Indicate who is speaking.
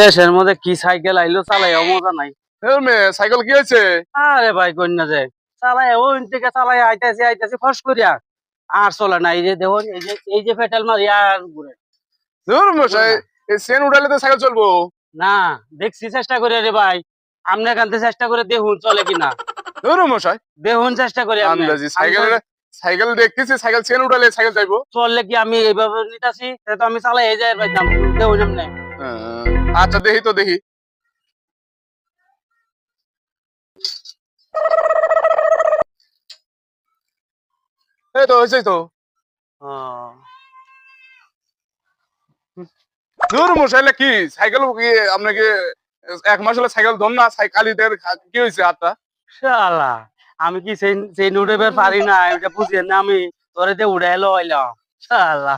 Speaker 1: দেশের মধ্যে কি সাইকেল আইলো চালাই মজা নাই।
Speaker 2: সাইকেল কি হয়েছে?
Speaker 1: আরে ভাই কন্যা যে চালাই ওই থেকে চালাই আইতাছি ফস করিয়া আর চলে না। এই যে দেখুন এই যে পেট্রোল মারি আর ঘুরে
Speaker 2: ধুর মশাই, এই চেন উঠালে তো সাইকেল চলবো
Speaker 1: না। দেখছি চেষ্টা করে রে ভাই, আপনি কানতে চেষ্টা করে দেখুন চলে কিনা।
Speaker 2: ধুর মশাই,
Speaker 1: দেখুন চেষ্টা করে আপনি।
Speaker 2: আন্দাজি সাইকেল দেখতেছি, সাইকেল চেন উঠালে সাইকেল যাইবো।
Speaker 1: চললে কি আমি এইভাবে নিতাছি, তো আমি চালাই এই যাই পাইতাম। দেখুন আপনি।
Speaker 2: আচ্ছা দেখি তো দেখি। এই তো হয়েছে তো। ধুর মশাইলে কি সাইকেল কি আপনাকে এক মাস হলে সাইকেল ধর না, সাইকেলিদের কি হয়েছে হাতটা?
Speaker 1: শালা আমি কি সেই সেই উঠে পারি না, এটা বুঝিয়ে না আমি তোরে দিয়ে উড়াইলো আইলাম। শালা